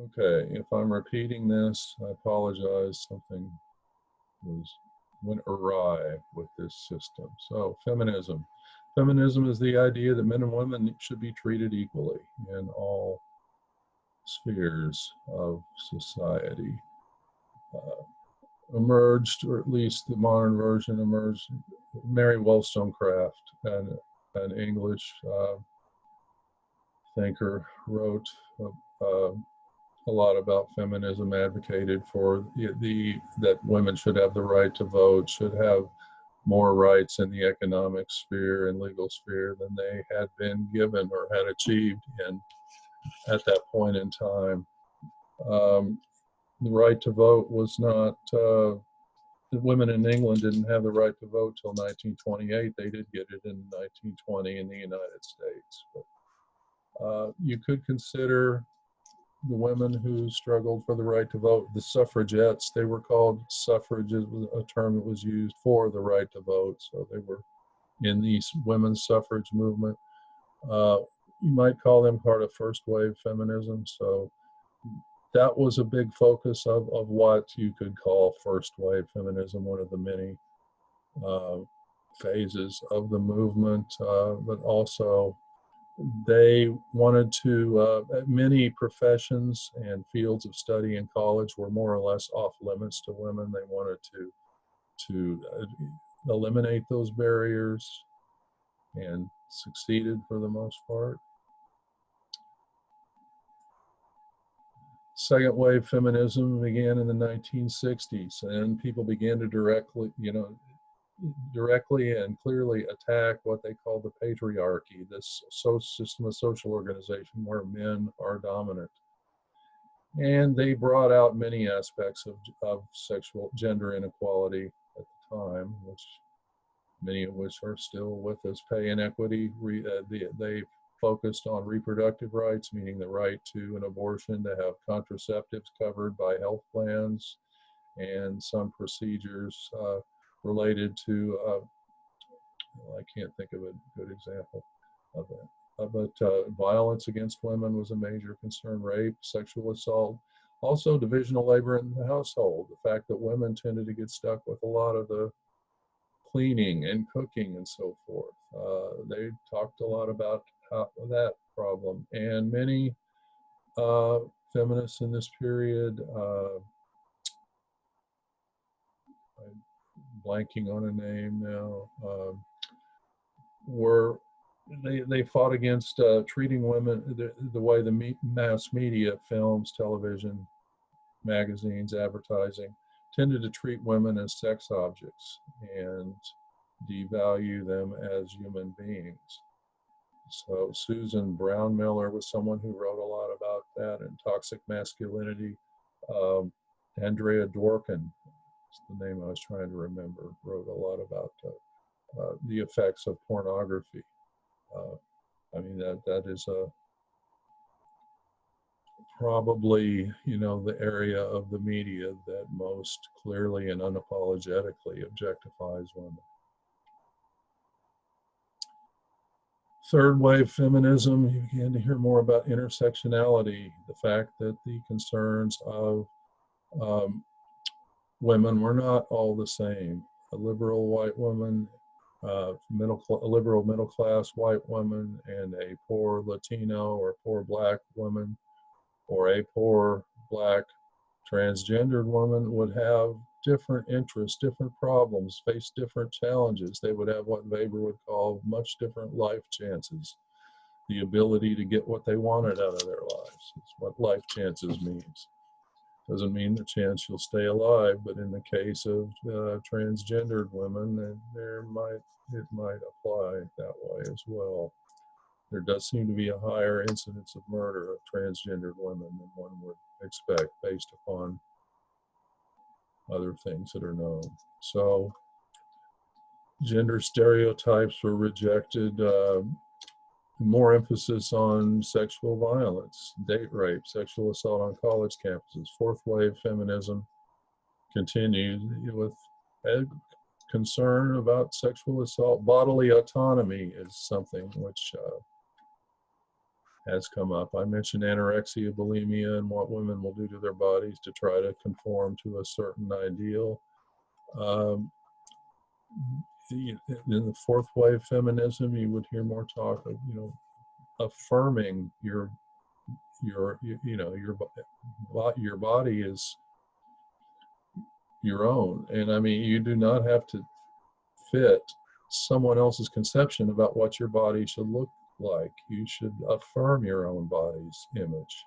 Okay, if I'm repeating this, I apologize. Something went awry with this system. So, feminism. Feminism is the idea that men and women should be treated equally in all spheres of society. Emerged, or at least the modern version emerged. Mary Wollstonecraft, an English thinker, wrote uh, a lot about feminism, advocated for that women should have the right to vote, should have more rights in the economic sphere and legal sphere than they had been given or had achieved at that point in time. The right to vote was not, women in England didn't have the right to vote till 1928. They did get it in 1920 in the United States. But you could consider the women who struggled for the right to vote, the suffragettes. They were called suffrage, is a term that was used for the right to vote. So they were in the women's suffrage movement. You might call them part of first wave feminism. So that was a big focus of what you could call first wave feminism, one of the many phases of the movement, but also they wanted to, many professions and fields of study in college were more or less off limits to women. They wanted to eliminate those barriers, and succeeded for the most part. Second wave feminism began in the 1960s, and people began to directly and clearly attack what they call the patriarchy, this system of social organization where men are dominant. And they brought out many aspects of sexual gender inequality at the time, which many of which are still with us. Pay inequity. They focused on reproductive rights, meaning the right to an abortion, to have contraceptives covered by health plans, and some procedures related to, I can't think of a good example of that. But violence against women was a major concern, rape, sexual assault, also divisional labor in the household, the fact that women tended to get stuck with a lot of the cleaning and cooking and so forth. They talked a lot about that problem, and many feminists in this period, I'm blanking on a name now, were they fought against treating women the way the mass media, films, television, magazines, advertising, tended to treat women as sex objects and devalue them as human beings. So Susan Brown Miller was someone who wrote a lot about that, and toxic masculinity. Andrea Dworkin, that's the name I was trying to remember, wrote a lot about the effects of pornography. I mean, that is probably, the area of the media that most clearly and unapologetically objectifies women. Third wave feminism, you began to hear more about intersectionality, the fact that the concerns of women were not all the same. A liberal white woman, a liberal middle class white woman, and a poor Latino or poor black woman, or a poor black transgendered woman would have different interests, different problems, face different challenges. They would have what Weber would call much different life chances, the ability to get what they wanted out of their lives. It's what life chances means. Doesn't mean the chance you'll stay alive, but in the case of transgendered women, it might apply that way as well. There does seem to be a higher incidence of murder of transgendered women than one would expect based upon other things that are known. So gender stereotypes were rejected, more emphasis on sexual violence, date rape, sexual assault on college campuses. Fourth wave feminism continued with a concern about sexual assault. Bodily autonomy is something which has come up. I mentioned anorexia, bulimia, and what women will do to their bodies to try to conform to a certain ideal. Um, in the fourth wave feminism, you would hear more talk of, affirming your your body is your own, and I mean, you do not have to fit someone else's conception about what your body should look like. You should affirm your own body's image.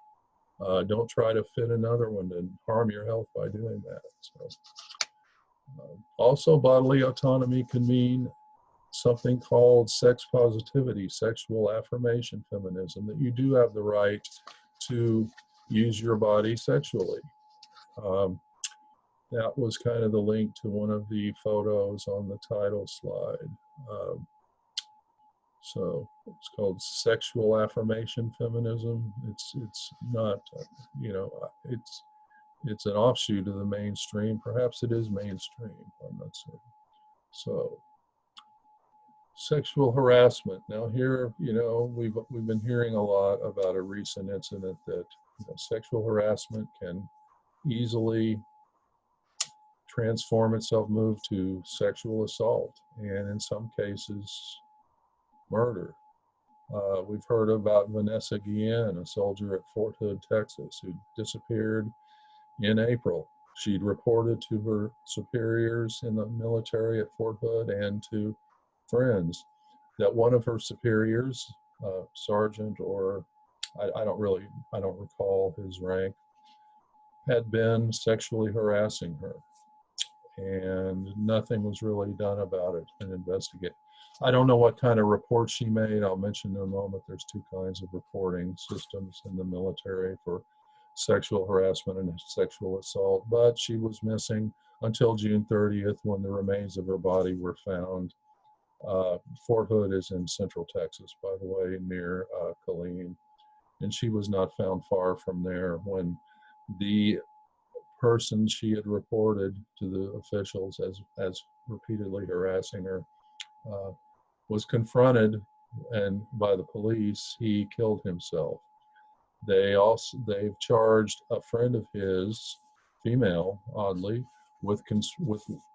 Don't try to fit another one and harm your health by doing that. So, also, bodily autonomy can mean something called sex positivity, sexual affirmation feminism, that you do have the right to use your body sexually. That was kind of the link to one of the photos on the title slide. So it's called sexual affirmation feminism. It's not, it's an offshoot of the mainstream. Perhaps it is mainstream. I'm not certain. So sexual harassment. Now here, we've been hearing a lot about a recent incident that sexual harassment can easily transform itself, move to sexual assault, and in some cases, murder. We've heard about Vanessa Guillen, a soldier at Fort Hood, Texas, who disappeared in April. She'd reported to her superiors in the military at Fort Hood and to friends that one of her superiors, sergeant, or I don't recall his rank, had been sexually harassing her, and nothing was really done about it and investigate. I don't know what kind of report she made. I'll mention in a moment there's two kinds of reporting systems in the military for sexual harassment and sexual assault, but she was missing until June 30th when the remains of her body were found. Fort Hood is in central Texas, by the way, near Killeen, and she was not found far from there when the person she had reported to the officials as repeatedly harassing her was confronted and by the police. He killed himself. They've charged a friend of his, female, oddly, with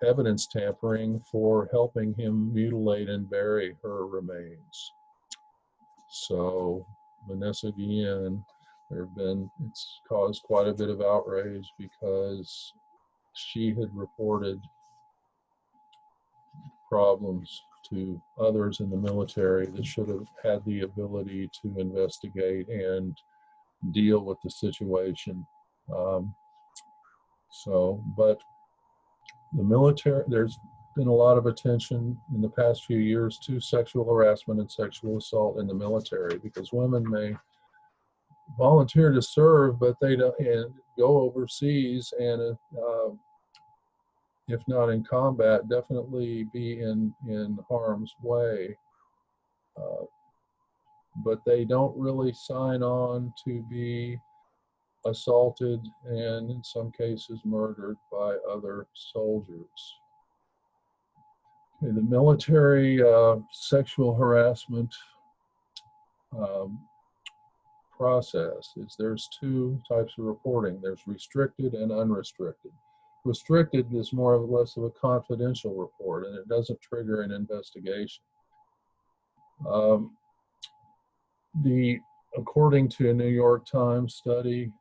evidence tampering for helping him mutilate and bury her remains. So Vanessa Guillen, it's caused quite a bit of outrage because she had reported problems to others in the military that should have had the ability to investigate and deal with the situation. But the military, there's been a lot of attention in the past few years to sexual harassment and sexual assault in the military, because women may volunteer to serve, but they don't, and go overseas, and if not in combat, definitely be in harm's way. But they don't really sign on to be assaulted and in some cases murdered by other soldiers. Okay, the military sexual harassment process is there's two types of reporting. There's restricted and unrestricted. Restricted is more or less of a confidential report, and it doesn't trigger an investigation. According to a New York Times study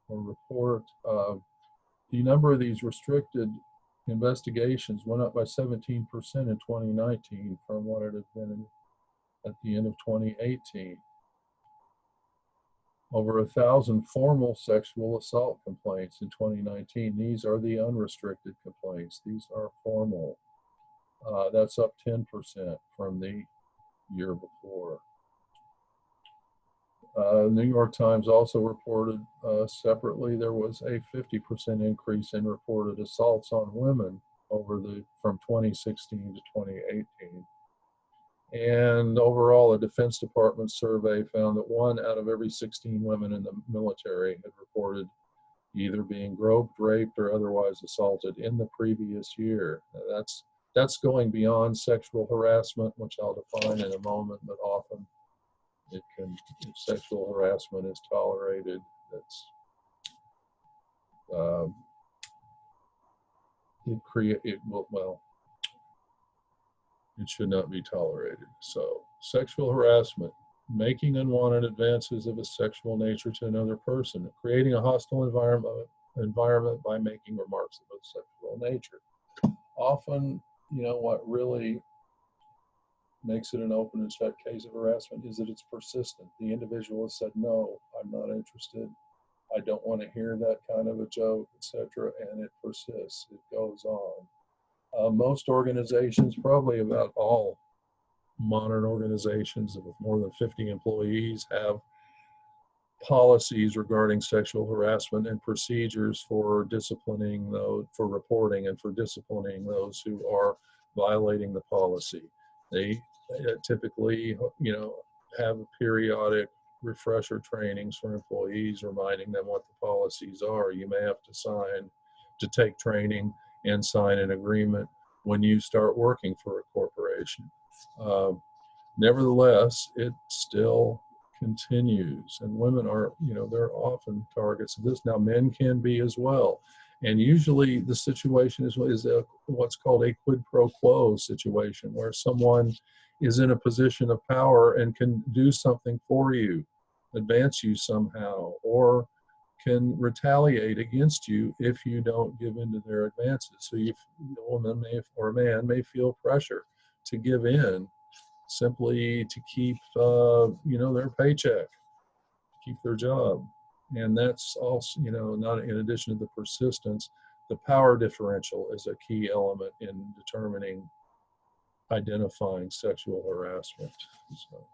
or report, the number of these restricted investigations went up by 17% in 2019 from what it had been at the end of 2018. Over 1,000 formal sexual assault complaints in 2019. These are the unrestricted complaints. These are formal. That's up 10% from the year before. New York Times also reported separately there was a 50% increase in reported assaults on women from 2016 to 2018. And overall, a Defense Department survey found that 1 out of every 16 women in the military had reported either being groped, raped, or otherwise assaulted in the previous year. Now, that's going beyond sexual harassment, which I'll define in a moment, but often It can, if sexual harassment is tolerated, that's um, it will, well, it should not be tolerated. So sexual harassment, making unwanted advances of a sexual nature to another person, creating a hostile environment by making remarks of a sexual nature. Often, what really makes it an open and shut case of harassment is that it's persistent. The individual has said, no, I'm not interested. I don't want to hear that kind of a joke, etc. And it persists. It goes on. Most organizations, probably about all modern organizations with more than 50 employees, have policies regarding sexual harassment and procedures for disciplining those, for reporting and for disciplining those who are violating the policy. They typically, have periodic refresher trainings for employees, reminding them what the policies are. You may have to take training and sign an agreement when you start working for a corporation. Uh, Nevertheless, it still continues, and women are, they're often targets of this. Now, men can be as well, and usually the situation is what's called a quid pro quo situation, where someone is in a position of power and can do something for you, advance you somehow, or can retaliate against you if you don't give in to their advances. So a woman may, or a man may feel pressure to give in simply to keep their paycheck, keep their job. And that's also, not in addition to the persistence, the power differential is a key element in determining, identifying sexual harassment. So,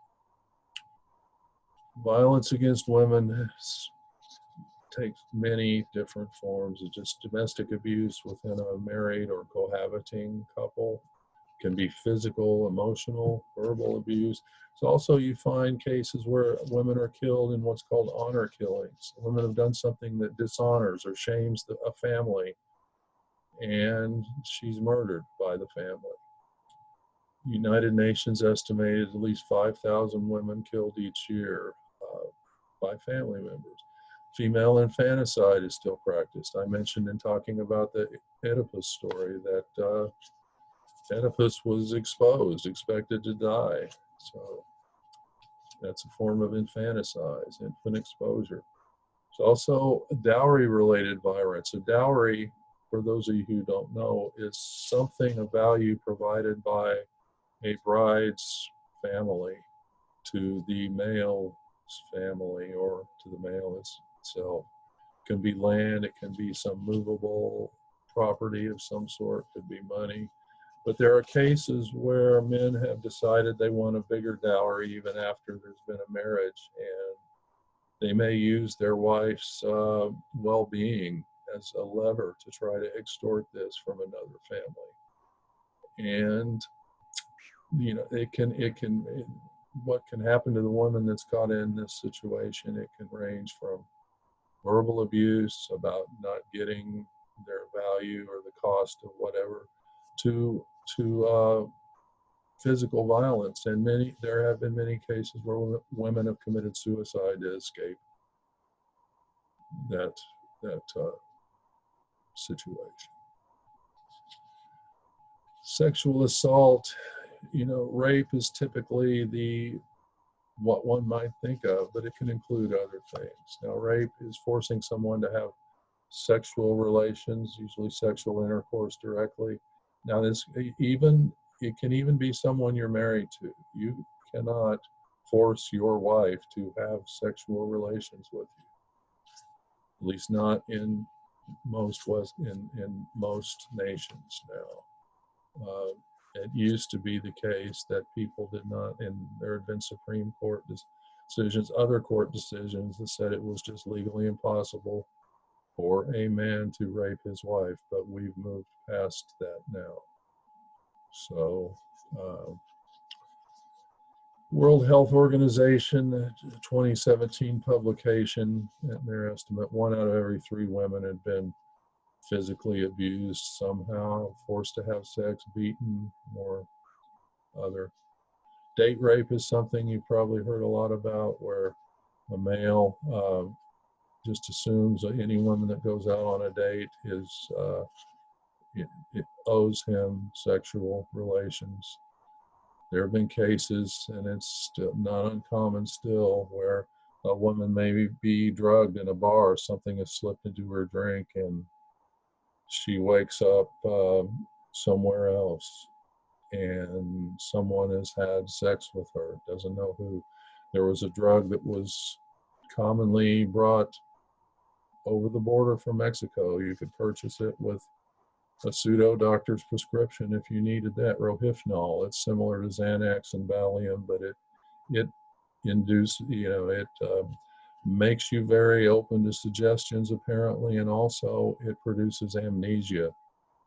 violence against women takes many different forms. It's just domestic abuse within a married or cohabiting couple, can be physical, emotional, verbal abuse. So also you find cases where women are killed in what's called honor killings. Women have done something that dishonors or shames a family, and she's murdered by the family. United Nations estimated at least 5,000 women killed each year by family members. Female infanticide is still practiced. I mentioned in talking about the Oedipus story that Oedipus was exposed, expected to die. So that's a form of infanticide, infant exposure. There's also dowry-related violence. So dowry, for those of you who don't know, is something of value provided by a bride's family to the male's family or to the male itself. It can be land, it can be some movable property of some sort, could be money. But there are cases where men have decided they want a bigger dowry even after there's been a marriage, and they may use their wife's well-being as a lever to try to extort this from another family. And what can happen to the woman that's caught in this situation, it can range from verbal abuse about not getting their value or the cost of whatever to physical violence. And there have been many cases where women have committed suicide to escape that situation. Sexual assault, rape is typically what one might think of, but it can include other things. Now, rape is forcing someone to have sexual relations, usually sexual intercourse directly. Now, it can even be someone you're married to. You cannot force your wife to have sexual relations with you. At least not in most most nations now. It used to be the case that people did not, and there had been Supreme Court decisions, other court decisions that said it was just legally impossible for a man to rape his wife, but we've moved past that now. So, World Health Organization 2017 publication, at their estimate, 1 out of every 3 women had been physically abused somehow, forced to have sex, beaten, or other. Date rape is something you've probably heard a lot about, where a male just assumes that any woman that goes out on a date is it owes him sexual relations. There have been cases, and it's still not uncommon still, where a woman may be drugged in a bar, something has slipped into her drink, and she wakes up somewhere else, and someone has had sex with her, doesn't know who. There was a drug that was commonly brought over the border from Mexico. You could purchase it with a pseudo doctor's prescription if you needed that, rohypnol. It's similar to Xanax and Valium, but it induces, it makes you very open to suggestions apparently, and also it produces amnesia.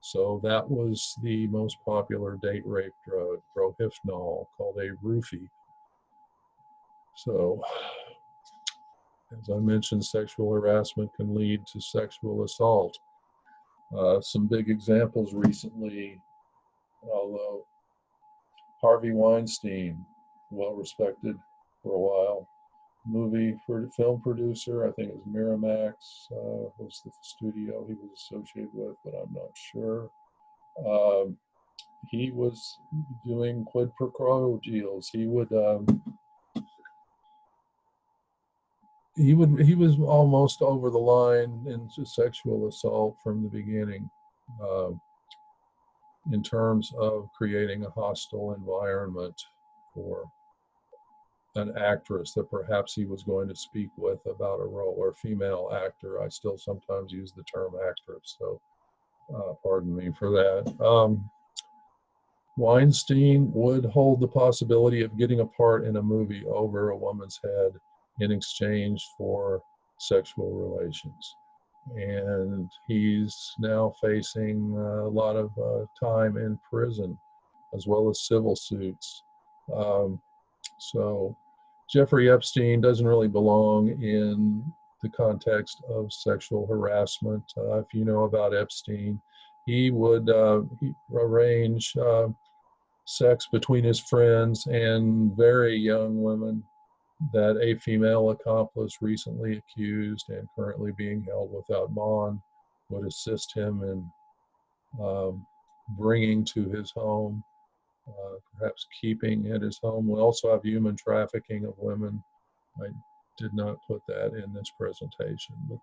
So that was the most popular date rape drug, rohypnol, called a roofie. So, as I mentioned, sexual harassment can lead to sexual assault. Some big examples recently, although Harvey Weinstein, well respected for a while, film producer, I think it was Miramax, was the studio he was associated with, but I'm not sure. He was doing quid pro quo deals. He was almost over the line into sexual assault from the beginning, uh, in terms of creating a hostile environment for an actress that perhaps he was going to speak with about a role, or female actor. I still sometimes use the term actress, so pardon me for that. Weinstein would hold the possibility of getting a part in a movie over a woman's head in exchange for sexual relations. And he's now facing a lot of time in prison, as well as civil suits. Um, so Jeffrey Epstein doesn't really belong in the context of sexual harassment. If you know about Epstein, he would he arrange sex between his friends and very young women that a female accomplice recently accused and currently being held without bond would assist him in bringing to his home, perhaps keeping at his home. We also have human trafficking of women. I did not put that in this presentation, but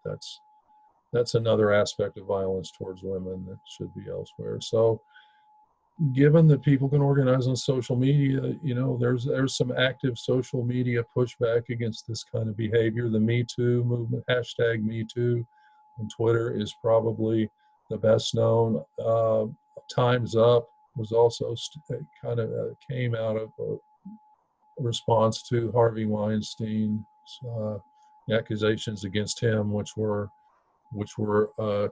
that's another aspect of violence towards women that should be elsewhere. So given that people can organize on social media, there's some active social media pushback against this kind of behavior. The Me Too movement, hashtag Me Too on Twitter, is probably the best known. Time's Up was also kind of came out of a response to Harvey Weinstein's accusations against him, which were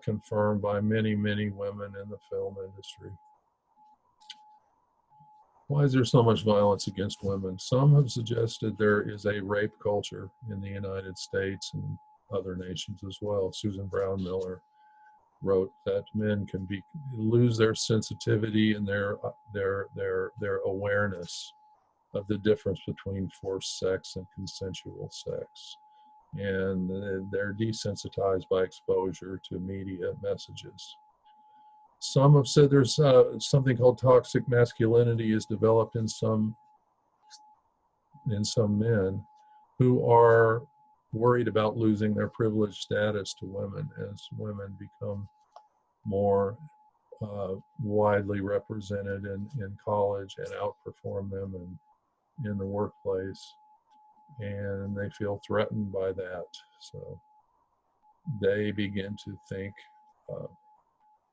confirmed by many women in the film industry. Why is there so much violence against women? Some have suggested there is a rape culture in the United States and other nations as well. Susan Brown Miller wrote that men can lose their sensitivity and their awareness of the difference between forced sex and consensual sex, and they're desensitized by exposure to media messages. Some have said there's something called toxic masculinity is developed in some men who are worried about losing their privileged status to women as women become more widely represented in college and outperform them in the workplace, and they feel threatened by that. So they begin to think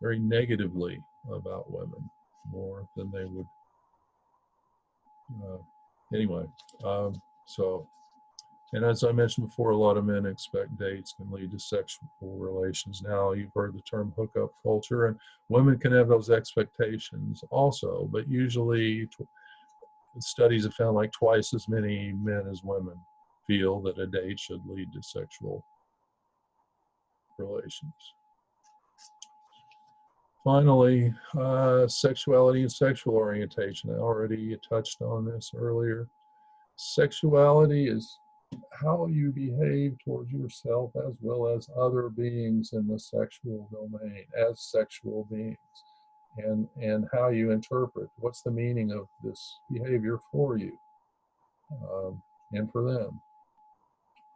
very negatively about women, more than they would. Anyway, so, and as I mentioned before, a lot of men expect dates can lead to sexual relations. Now, you've heard the term hookup culture, and women can have those expectations also, but usually studies have found like twice as many men as women feel that a date should lead to sexual relations. Finally, sexuality and sexual orientation. I already touched on this earlier. Sexuality is how you behave towards yourself as well as other beings in the sexual domain as sexual beings, and how you interpret what's the meaning of this behavior for you, and for them.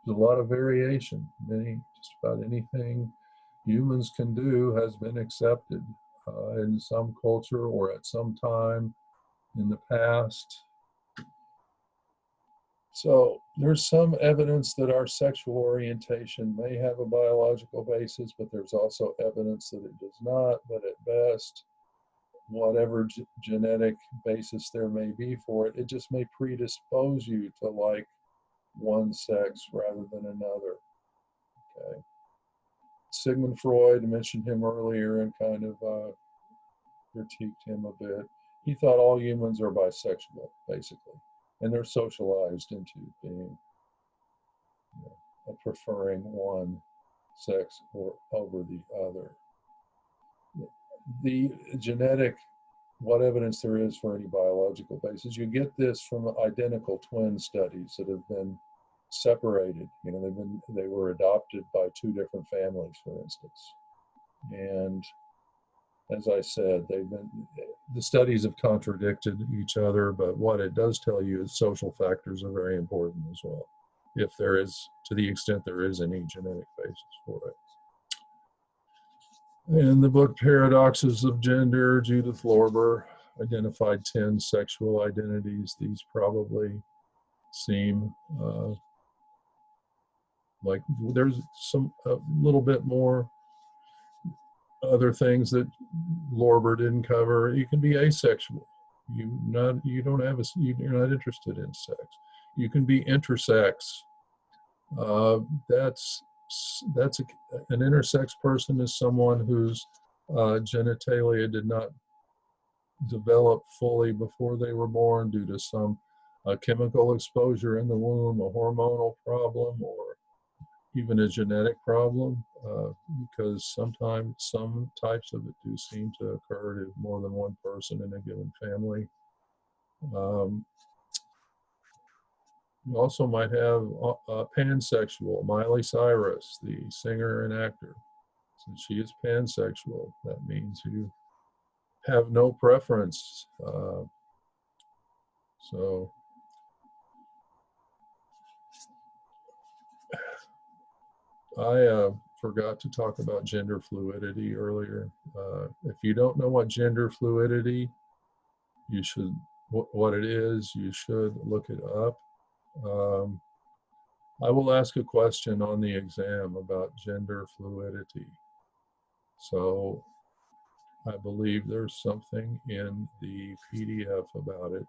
There's a lot of variation. Just about anything humans can do has been accepted in some culture or at some time in the past. So there's some evidence that our sexual orientation may have a biological basis, but there's also evidence that it does not. But at best, whatever genetic basis there may be for it, it just may predispose you to like one sex rather than another. Okay. Sigmund Freud, I mentioned him earlier and kind of critiqued him a bit. He thought all humans are bisexual, basically, and they're socialized into being, preferring one sex or over the other. The genetic, what evidence there is for any biological basis, you get this from identical twin studies that have been separated. They were adopted by two different families, for instance, and as I said, the studies have contradicted each other, but what it does tell you is social factors are very important as well, if there is, to the extent there is any genetic basis for it. In the book Paradoxes of Gender, Judith Lorber identified 10 sexual identities. These probably seem like there's a little bit more other things that Lorber didn't cover. You can be asexual. You're not interested in sex. You can be intersex. An intersex person is someone whose genitalia did not develop fully before they were born due to some chemical exposure in the womb, a hormonal problem, or even a genetic problem, because sometimes some types of it do seem to occur to more than one person in a given family. You also might have pansexual. Miley Cyrus, the singer and actor, since she is pansexual, that means you have no preference. So I forgot to talk about gender fluidity earlier. If you don't know what gender fluidity, what it is, you should look it up. I will ask a question on the exam about gender fluidity. So I believe there's something in the PDF about it,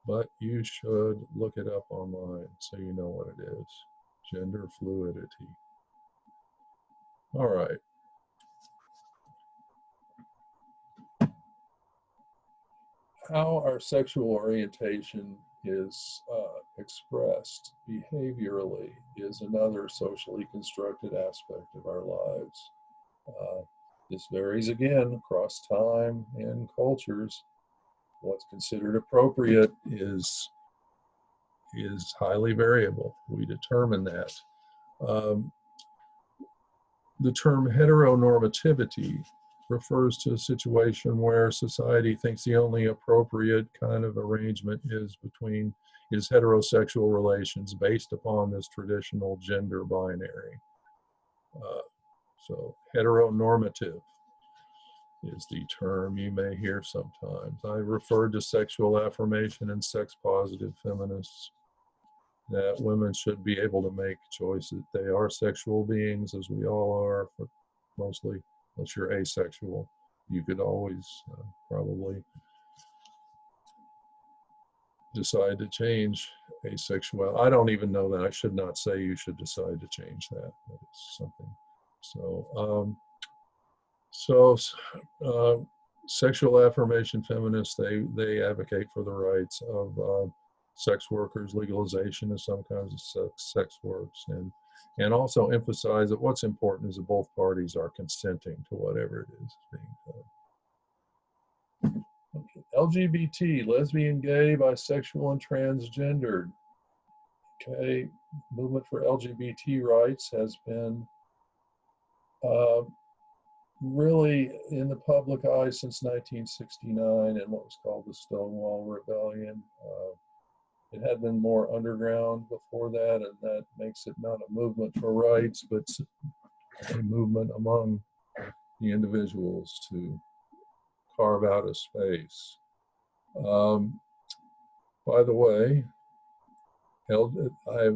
but you should look it up online so you know what it is. Gender fluidity. All right. How our sexual orientation is expressed behaviorally is another socially constructed aspect of our lives. This varies again across time and cultures. What's considered appropriate is highly variable. We determine that. The term heteronormativity refers to a situation where society thinks the only appropriate kind of arrangement is heterosexual relations based upon this traditional gender binary. So heteronormative is the term you may hear sometimes. I referred to sexual affirmation and sex positive feminists, that women should be able to make choices. They are sexual beings, as we all are, but mostly, unless you're asexual. You could always probably decide to change asexuality. I don't even know that. I should not say you should decide to change that. But it's something. So sexual affirmation feminists, they advocate for the rights of sex workers, legalization of some kinds of sex works, and also emphasize that what's important is that both parties are consenting to whatever it is being done. LGBT, lesbian, gay, bisexual, and transgendered. Okay, movement for LGBT rights has been uh, really in the public eye since 1969 and what was called the Stonewall Rebellion. It had been more underground before that, and that makes it not a movement for rights, but a movement among the individuals to carve out a space. By the way, I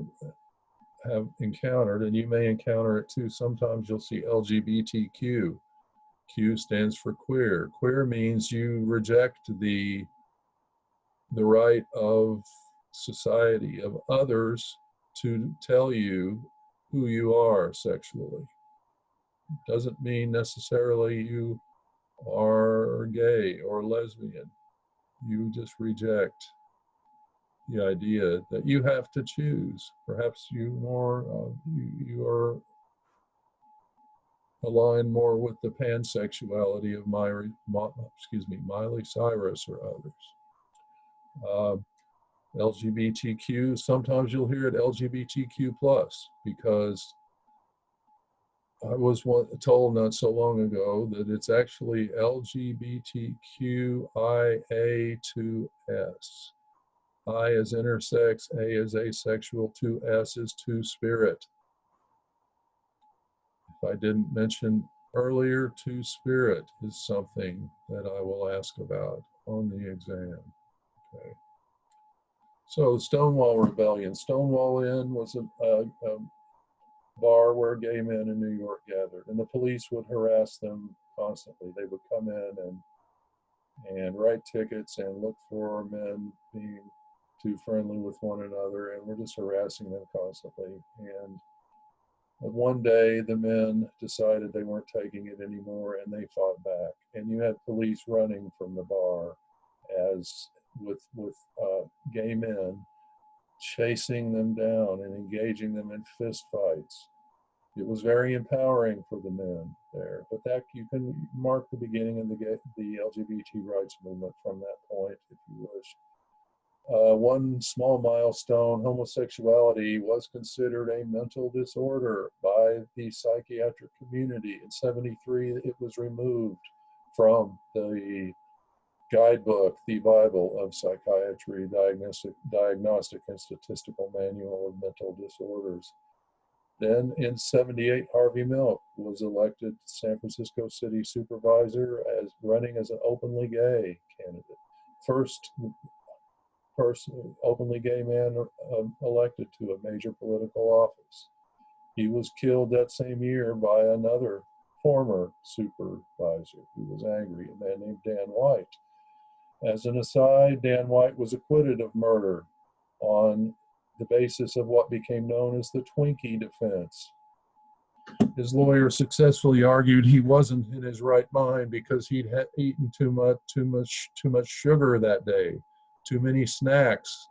have encountered, and you may encounter it too, sometimes you'll see LGBTQ. Q stands for queer. Queer means you reject the right of society, of others, to tell you who you are sexually. Doesn't mean necessarily you are gay or lesbian. You just reject the idea that you have to choose. Perhaps you are aligned more with the pansexuality of Miley Cyrus or others. LGBTQ, sometimes you'll hear it LGBTQ plus, because I was told not so long ago that it's actually LGBTQIA2S. I is intersex, A is asexual, 2S is two-spirit. If I didn't mention earlier, two-spirit is something that I will ask about on the exam. Okay. So Stonewall Rebellion. Stonewall Inn was a bar where gay men in New York gathered, and the police would harass them constantly. They would come in and write tickets and look for men being too friendly with one another, and we're just harassing them constantly. And one day the men decided they weren't taking it anymore, and they fought back. And you had police running from the bar as with gay men, chasing them down and engaging them in fist fights. It was very empowering for the men there. But that, you can mark the beginning of the LGBT rights movement from that point, if you wish. One small milestone: homosexuality was considered a mental disorder by the psychiatric community. In '73, it was removed from the guidebook, the Bible of Psychiatry, Diagnostic and Statistical Manual of Mental Disorders. Then in '78, Harvey Milk was elected San Francisco City Supervisor as running as an openly gay candidate. First person, openly gay man elected to a major political office. He was killed that same year by another former supervisor who was angry, a man named Dan White. As an aside, Dan White was acquitted of murder on the basis of what became known as the Twinkie defense. His lawyer successfully argued he wasn't in his right mind because he'd eaten too much sugar that day, too many snacks.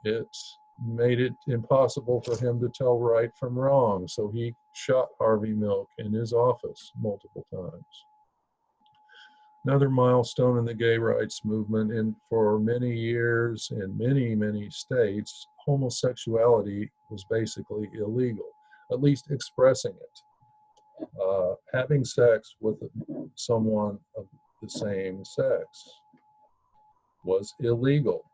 It made it impossible for him to tell right from wrong, so he shot Harvey Milk in his office multiple times. Another milestone in the gay rights movement, and for many years in many states, homosexuality was basically illegal, at least expressing it. Having sex with someone of the same sex was illegal.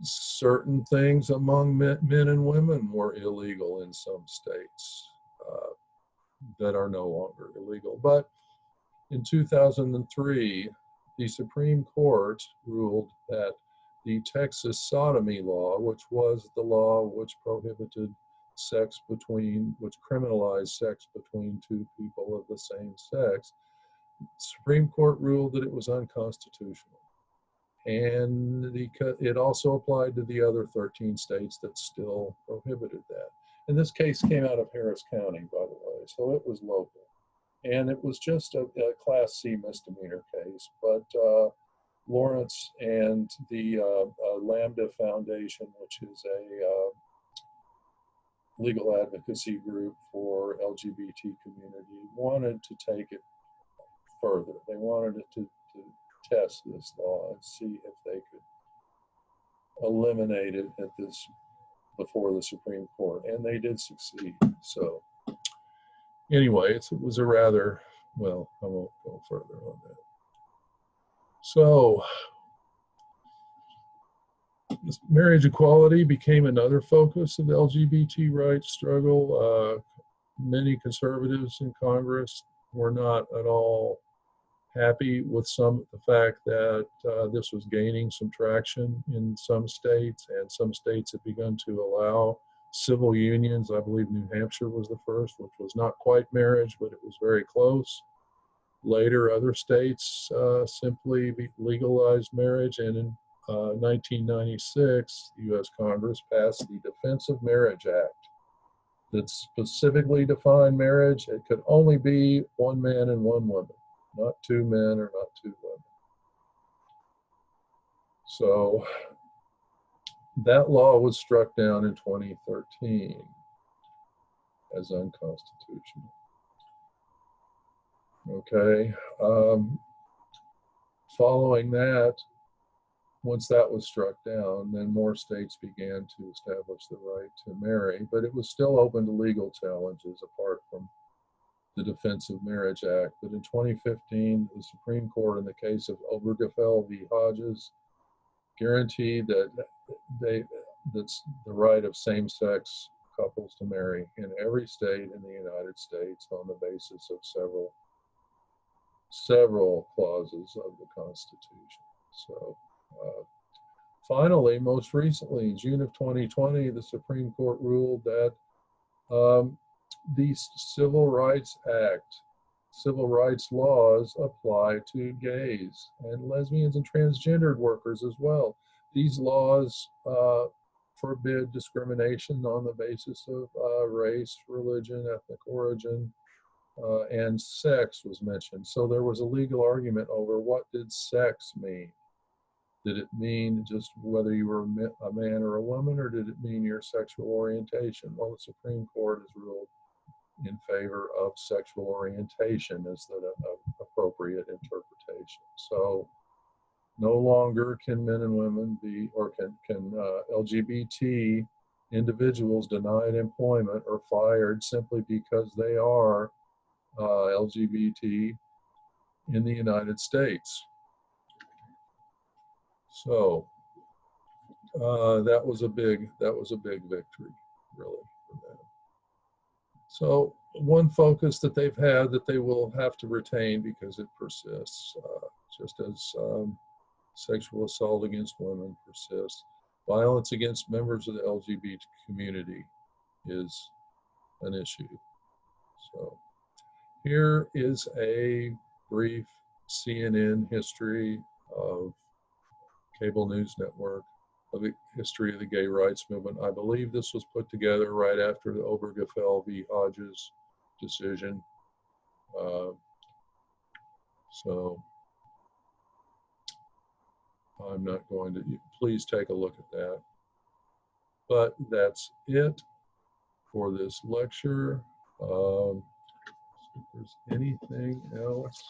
Certain things among men and women were illegal in some states that are no longer illegal. But in 2003, the Supreme Court ruled that the Texas sodomy law, which was the law which prohibited sex between, which criminalized sex between two people of the same sex, the Supreme Court ruled that it was unconstitutional. And it also applied to the other 13 states that still prohibited that. And this case came out of Harris County, by the way, so it was local. And it was just a Class C misdemeanor case, but Lawrence and the Lambda Foundation, which is a legal advocacy group for LGBT community, wanted to take it further. They wanted it to test this law and see if they could eliminate it at this before the Supreme Court, and they did succeed. So anyway, it was a rather, well, I won't go further on that. So marriage equality became another focus of the LGBT rights struggle. Many conservatives in Congress were not at all happy with the fact that this was gaining some traction in some states, and some states have begun to allow civil unions. I believe New Hampshire was the first, which was not quite marriage, but it was very close. Later, other states simply legalized marriage, and in 1996, the U.S. Congress passed the Defense of Marriage Act that specifically defined marriage. It could only be one man and one woman, not two men or not two women. So that law was struck down in 2013 as unconstitutional. Okay. Following that, once that was struck down, then more states began to establish the right to marry, but it was still open to legal challenges apart from the Defense of Marriage Act. But in 2015, the Supreme Court, in the case of Obergefell v. Hodges, guaranteed that that's the right of same-sex couples to marry in every state in the United States on the basis of several clauses of the Constitution. So finally, most recently, in June of 2020, the Supreme Court ruled that the Civil Rights laws apply to gays and lesbians and transgendered workers as well. These laws forbid discrimination on the basis of race, religion, ethnic origin, and sex was mentioned. So there was a legal argument over what did sex mean. Did it mean just whether you were a man or a woman, or did it mean your sexual orientation? Well, the Supreme Court has ruled in favor of sexual orientation as the appropriate interpretation. So no longer can men and women be, or can LGBT individuals denied employment or fired simply because they are LGBT in the United States. So that was a big victory, really, for them. So one focus that they've had that they will have to retain because it persists, just as sexual assault against women persists, violence against members of the LGBT community is an issue. So here is a brief CNN history of cable news network of the history of the gay rights movement. I believe this was put together right after the Obergefell v. Hodges decision. So I'm not going to, please take a look at that. But that's it for this lecture. If there's anything else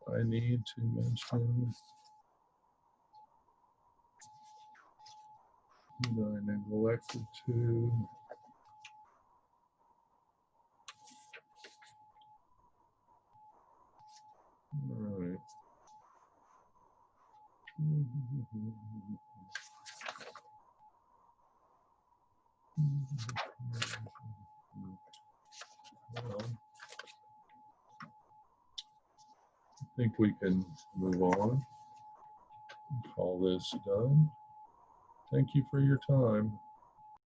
I need to mention, that I neglected to. All right. Well, I think we can move on. Call this done. Thank you for your time.